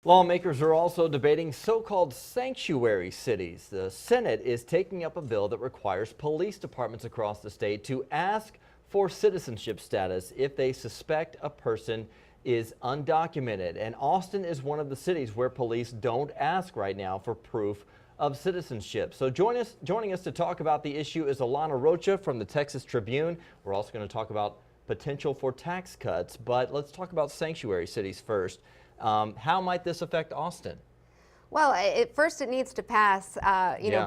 Lawmakers are also debating so-called sanctuary cities. The Senate is taking up a bill that requires police departments across the state to ask for citizenship status if they suspect a person is undocumented. And Austin is one of the cities where police don't ask right now for proof of citizenship. So joining us to talk about the issue is Alana Rocha from the Texas Tribune. We're also going to talk about potential for tax cuts, but let's talk about sanctuary cities first. How might this affect Austin? Well, first it needs to pass,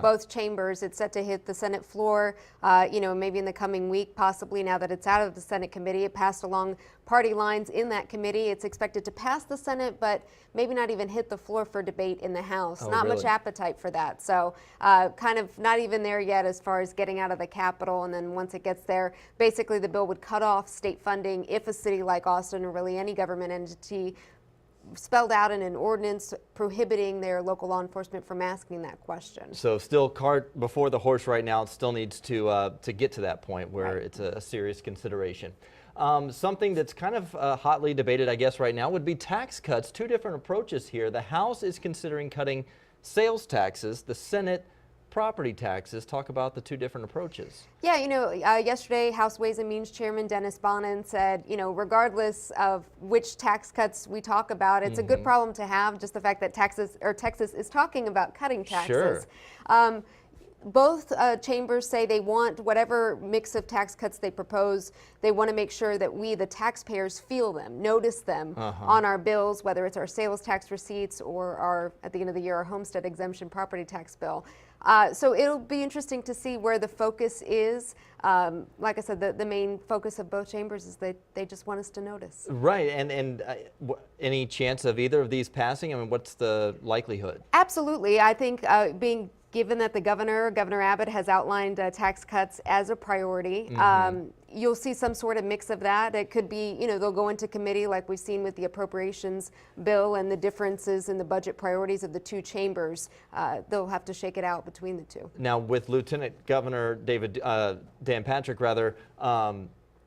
both chambers. It's set to hit the Senate floor, maybe in the coming week, possibly now that it's out of the Senate committee. It passed along party lines in that committee. It's expected to pass the Senate, but maybe not even hit the floor for debate in the House. Not much appetite for that. So kind of not even there yet as far as getting out of the Capitol. And then once it gets there, basically the bill would cut off state funding if a city like Austin, or really any government entity, spelled out in an ordinance prohibiting their local law enforcement from asking that question. So still cart before the horse right now. It still needs to get to that point where it's a serious consideration. Something that's kind of hotly debated, I guess, right now would be tax cuts. Two different approaches here. The House is considering cutting sales taxes. The Senate, property taxes. Talk about the two different approaches. Yeah, yesterday House Ways and Means Chairman Dennis Bonnen said, regardless of which tax cuts we talk about, it's a good problem to have. Just the fact that Texas is talking about cutting taxes. Sure. Both chambers say they want whatever mix of tax cuts they propose. They want to make sure that we, the taxpayers, feel them, notice them on our bills, whether it's our sales tax receipts or our, at the end of the year, our homestead exemption property tax bill. So it'll be interesting to see where the focus is. Like I said, the main focus of both chambers is they just want us to notice. Right, and any chance of either of these passing? I mean, what's the likelihood? Absolutely. I think given that the Governor Abbott has outlined tax cuts as a priority, you'll see some sort of mix of that. It could be, they'll go into committee like we've seen with the appropriations bill and the differences in the budget priorities of the two chambers. They'll have to shake it out between the two. Now, with Lieutenant Governor Dan Patrick,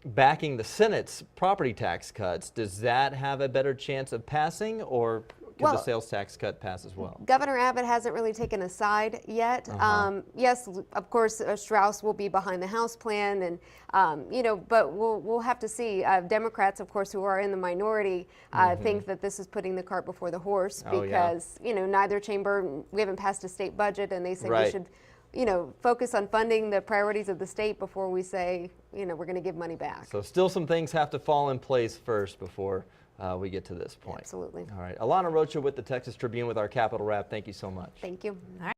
backing the Senate's property tax cuts, does that have a better chance of passing, or could the sales tax cut pass as well? Governor Abbott hasn't really taken a side yet. Yes, of course, Strauss will be behind the House plan, and but we'll have to see. Democrats, of course, who are in the minority, think that this is putting the cart before the horse because neither chamber, we haven't passed a state budget, and they say we should focus on funding the priorities of the state before we say, we're going to give money back. So still some things have to fall in place first before we get to this point. Absolutely. All right. Alana Rocha with the Texas Tribune with our Capitol Wrap. Thank you so much. Thank you. All right.